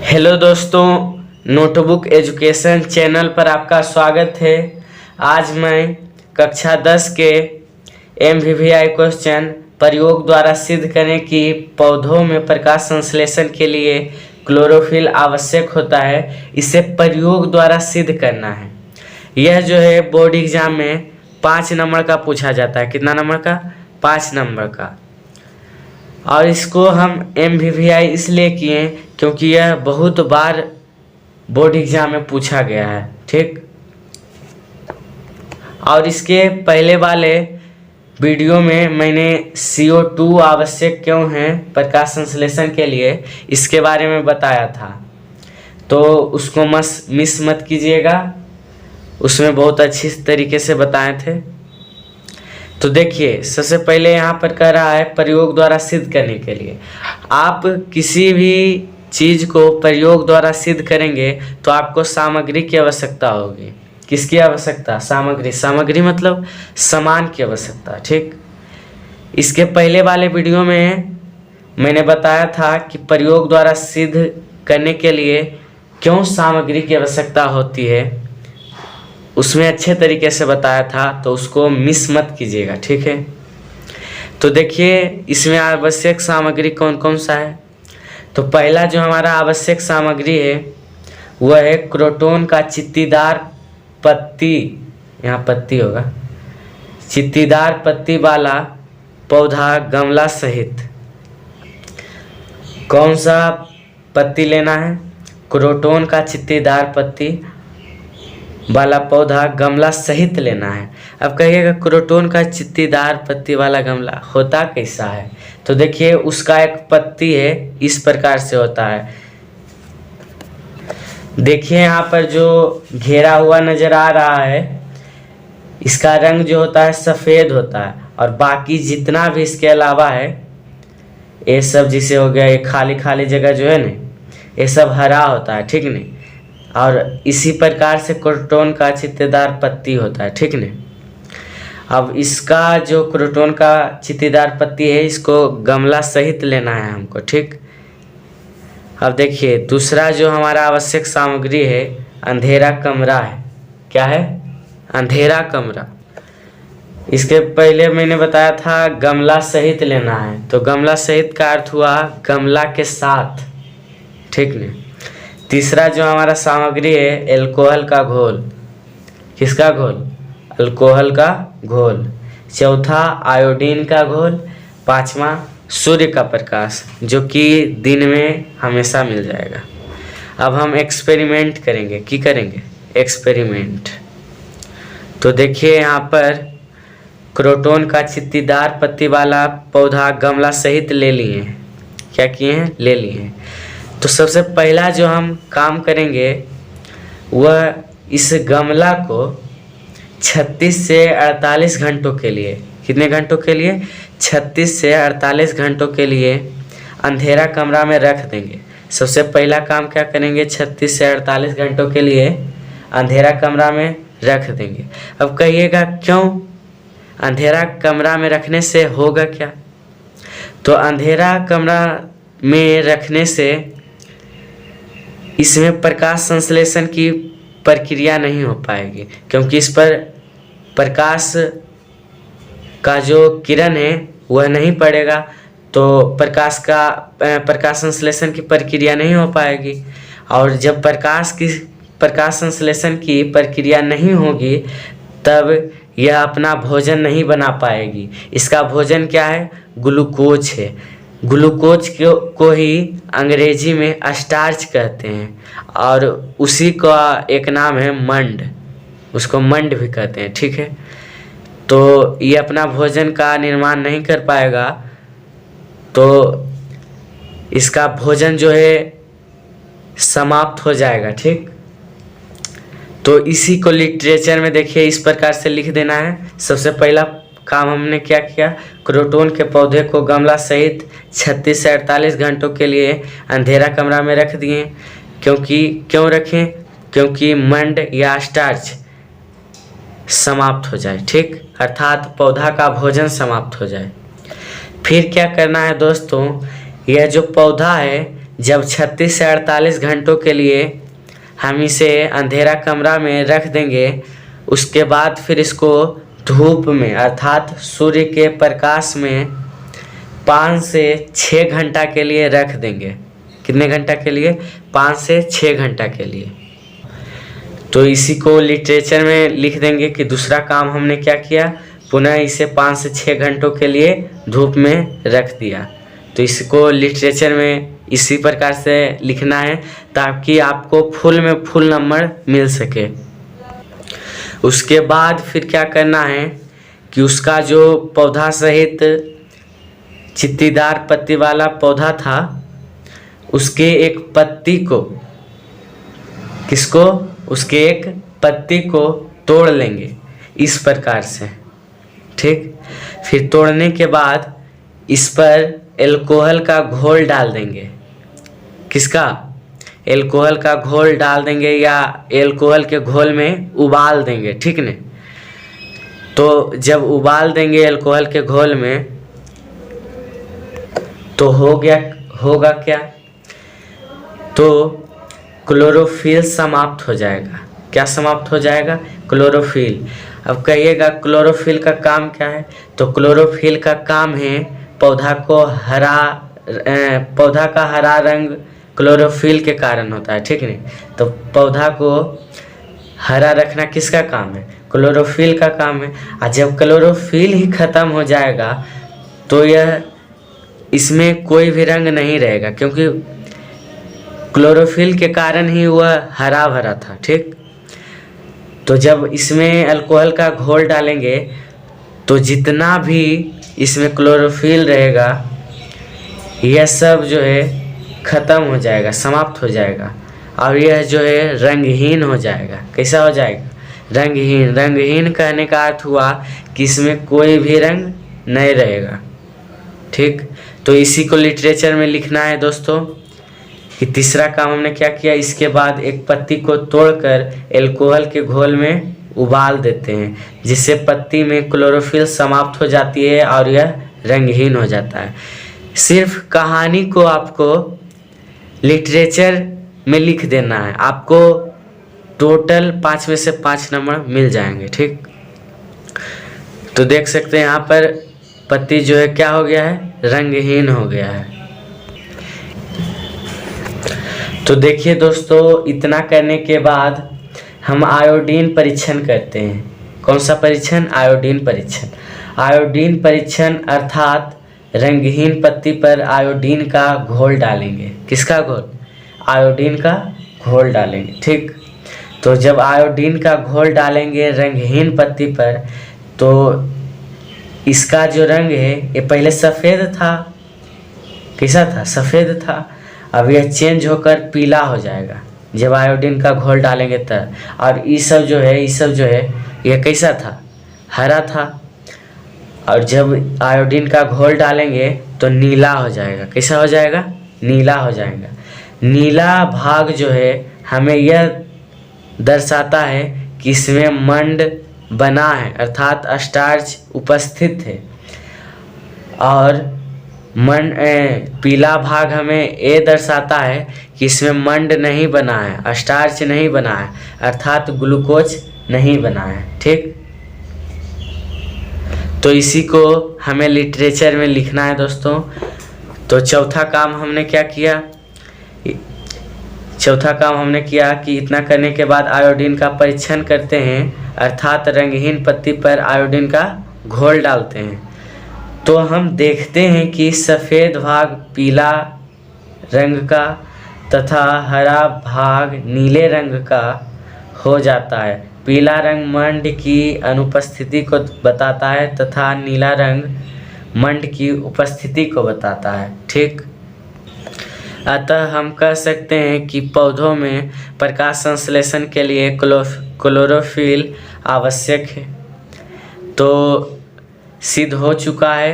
Hello दोस्तों, notebook education channel पर आपका स्वागत है। आज मैं कक्षा 10 के MVVI क्वेश्चन प्रयोग द्वारा सिद्ध करें कि पौधों में प्रकाश संश्लेषण के लिए क्लोरोफिल आवश्यक होता है, इसे प्रयोग द्वारा सिद्ध करना है। यह जो है बोर्ड एग्जाम में 5 नंबर का पूछा जाता है। कितना नंबर का? 5 नंबर का। और इसको हम MVVI इसलिए किए क्योंकि यह बहुत बार बोर्ड एग्जाम में पूछा गया है। ठीक, और इसके पहले वाले वीडियो में मैंने CO2 आवश्यक क्यों है प्रकाश संश्लेषण के लिए, इसके बारे में बताया था, तो उसको मिस मत कीजिएगा, उसमें बहुत अच्छी तरीके से बताए थे। तो देखिए, सबसे पहले यहाँ पर कह रहा है प्रयोग द्वारा सिद्ध करने के लिए। आप किसी भी चीज़ को प्रयोग द्वारा सिद्ध करेंगे तो आपको सामग्री की आवश्यकता होगी। किसकी आवश्यकता? सामग्री मतलब सामान की आवश्यकता। ठीक, इसके पहले वाले वीडियो में मैंने बताया था कि प्रयोग द्वारा सिद्ध करने के लिए क्यों सामग्री की आवश्यकता होती है, उसमें अच्छे तरीके से बताया था, तो उसको मिस मत कीजिएगा। ठीक है, तो देखिए इसमें आवश्यक सामग्री कौन कौन सा है। तो पहला जो हमारा आवश्यक सामग्री है वह है क्रोटोन का चित्तीदार पत्ती, यहाँ पत्ती होगा, चित्तीदार पत्ती वाला पौधा गमला सहित। कौन सा पत्ती लेना है? क्रोटोन का चित्तीदार पत्ती वाला पौधा गमला सहित लेना है। अब कहिएगा क्रोटोन का चित्तीदार पत्ती वाला गमला होता कैसा है? तो देखिए उसका एक पत्ती है, इस प्रकार से होता है। देखिए यहाँ पर जो घेरा हुआ नजर आ रहा है, इसका रंग जो होता है सफ़ेद होता है, और बाकी जितना भी इसके अलावा है, ये सब जिसे हो गया, ये खाली खाली जगह जो है ना, ये सब हरा होता है। ठीक नहीं, और इसी प्रकार से क्रोटोन का चित्तीदार पत्ती होता है। ठीक नहीं, अब इसका जो क्रोटोन का चित्तीदार पत्ती है, इसको गमला सहित लेना है हमको। ठीक, अब देखिए दूसरा जो हमारा आवश्यक सामग्री है अंधेरा कमरा है। क्या है? अंधेरा कमरा। इसके पहले मैंने बताया था गमला सहित लेना है, तो गमला सहित का अर्थ हुआ गमला के साथ। ठीक नहीं, तीसरा जो हमारा सामग्री है एल्कोहल का घोल। किसका घोल? अल्कोहल का घोल। चौथा आयोडीन का घोल। पांचवा सूर्य का प्रकाश, जो कि दिन में हमेशा मिल जाएगा। अब हम एक्सपेरिमेंट करेंगे। की करेंगे? एक्सपेरिमेंट। तो देखिए यहाँ पर क्रोटोन का चित्तीदार पत्ती वाला पौधा गमला सहित ले लिए हैं। क्या किए हैं? ले लिए हैं। तो सबसे पहला जो हम काम करेंगे वह इस गमला को 36 से 48 घंटों के लिए, कितने घंटों के लिए? 36 से 48 घंटों के लिए अंधेरा कमरा में रख देंगे। सबसे पहला काम क्या करेंगे? 36 से 48 घंटों के लिए अंधेरा कमरा में रख देंगे। अब कहिएगा क्यों? अंधेरा कमरा में रखने से होगा क्या? तो अंधेरा कमरा में रखने से इसमें प्रकाश संश्लेषण की प्रक्रिया नहीं हो पाएगी, क्योंकि इस पर प्रकाश का जो किरण है वह नहीं पड़ेगा, तो प्रकाश संश्लेषण की प्रक्रिया नहीं हो पाएगी। और जब प्रकाश संश्लेषण की प्रक्रिया नहीं होगी तब यह अपना भोजन नहीं बना पाएगी। इसका भोजन क्या है? ग्लूकोज है। ग्लूकोज को ही अंग्रेजी में स्टार्च कहते हैं, और उसी का एक नाम है मंड, उसको मंड भी कहते हैं। ठीक है, तो ये अपना भोजन का निर्माण नहीं कर पाएगा, तो इसका भोजन जो है समाप्त हो जाएगा। ठीक, तो इसी को लिटरेचर में देखिए इस प्रकार से लिख देना है। सबसे पहला काम हमने क्या किया? क्रोटोन के पौधे को गमला सहित 36 से 48 घंटों के लिए अंधेरा कमरा में रख दिए। क्यों रखें? क्योंकि मंड या स्टार्च समाप्त हो जाए। ठीक, अर्थात पौधा का भोजन समाप्त हो जाए। फिर क्या करना है दोस्तों? यह जो पौधा है जब 36 से 48 घंटों के लिए हम इसे अंधेरा कमरा में रख देंगे, उसके बाद फिर इसको धूप में अर्थात सूर्य के प्रकाश में 5 से 6 घंटा के लिए रख देंगे। कितने घंटा के लिए? 5 से 6 घंटा के लिए। तो इसी को लिटरेचर में लिख देंगे कि दूसरा काम हमने क्या किया, पुनः इसे 5 से 6 घंटों के लिए धूप में रख दिया। तो इसको लिटरेचर में इसी प्रकार से लिखना है ताकि आपको फुल में फुल नंबर मिल सके। उसके बाद फिर क्या करना है कि उसका जो पौधा सहित चित्तीदार पत्ती वाला पौधा था, उसके एक पत्ती को, किसको? उसके एक पत्ती को तोड़ लेंगे इस प्रकार से, ठीक। फिर तोड़ने के बाद इस पर एल्कोहल का घोल डाल देंगे। किसका? एल्कोहल का घोल डाल देंगे या एल्कोहल के घोल में उबाल देंगे, ठीक ने। तो जब उबाल देंगे एल्कोहल के घोल में तो होगा क्या? तो क्लोरोफिल समाप्त हो जाएगा। क्या समाप्त हो जाएगा? क्लोरोफिल। अब कहिएगा क्लोरोफिल का काम क्या है? तो क्लोरोफिल का काम है पौधा का हरा रंग क्लोरोफिल के कारण होता है, ठीक नहीं। तो पौधा को हरा रखना किसका काम है? क्लोरोफिल का काम है। और जब क्लोरोफिल ही खत्म हो जाएगा तो यह इसमें कोई भी रंग नहीं रहेगा, क्योंकि क्लोरोफिल के कारण ही वह हरा भरा था, ठीक। तो जब इसमें अल्कोहल का घोल डालेंगे तो जितना भी इसमें क्लोरोफिल रहेगा यह सब जो है ख़त्म हो जाएगा, समाप्त हो जाएगा, और यह जो है रंगहीन हो जाएगा। कैसा हो जाएगा? रंगहीन। रंगहीन कहने का अर्थ हुआ कि इसमें कोई भी रंग नहीं रहेगा, ठीक। तो इसी को लिटरेचर में लिखना है दोस्तों कि तीसरा काम हमने क्या किया, इसके बाद एक पत्ती को तोड़कर एल्कोहल के घोल में उबाल देते हैं, जिससे पत्ती में क्लोरोफिल समाप्त हो जाती है और यह रंगहीन हो जाता है। सिर्फ कहानी को आपको लिटरेचर में लिख देना है, आपको टोटल 5 में से 5 नंबर मिल जाएंगे, ठीक। तो देख सकते हैं यहाँ पर पत्ती जो है क्या हो गया है? रंगहीन हो गया है। तो देखिए दोस्तों, इतना करने के बाद हम आयोडीन परीक्षण करते हैं। कौन सा परीक्षण? आयोडीन परीक्षण। आयोडीन परीक्षण अर्थात रंगहीन पत्ती पर आयोडीन का घोल डालेंगे। किसका घोल? आयोडीन का घोल डालेंगे, ठीक। तो जब आयोडीन का घोल डालेंगे रंगहीन पत्ती पर तो इसका जो रंग है ये पहले सफ़ेद था। कैसा था? सफ़ेद था। अब यह चेंज होकर पीला हो जाएगा जब आयोडीन का घोल डालेंगे तब। और ये सब जो है यह कैसा था? हरा था। और जब आयोडीन का घोल डालेंगे तो नीला हो जाएगा। कैसा हो जाएगा? नीला हो जाएगा। नीला भाग जो है हमें यह दर्शाता है कि इसमें मंड बना है, अर्थात स्टार्च उपस्थित है। और पीला भाग हमें ये दर्शाता है कि इसमें मंड नहीं बना है, स्टार्च नहीं बना है, अर्थात ग्लूकोज नहीं बना है, ठीक। तो इसी को हमें लिटरेचर में लिखना है दोस्तों। तो चौथा काम हमने क्या किया? चौथा काम हमने किया कि इतना करने के बाद आयोडीन का परीक्षण करते हैं, अर्थात रंगहीन पत्ती पर आयोडीन का घोल डालते हैं। तो हम देखते हैं कि सफ़ेद भाग पीला रंग का तथा हरा भाग नीले रंग का हो जाता है। पीला रंग मंड की अनुपस्थिति को बताता है तथा नीला रंग मंड की उपस्थिति को बताता है, ठीक। अतः हम कह सकते हैं कि पौधों में प्रकाश संश्लेषण के लिए क्लोरोफिल आवश्यक है। तो सिद्ध हो चुका है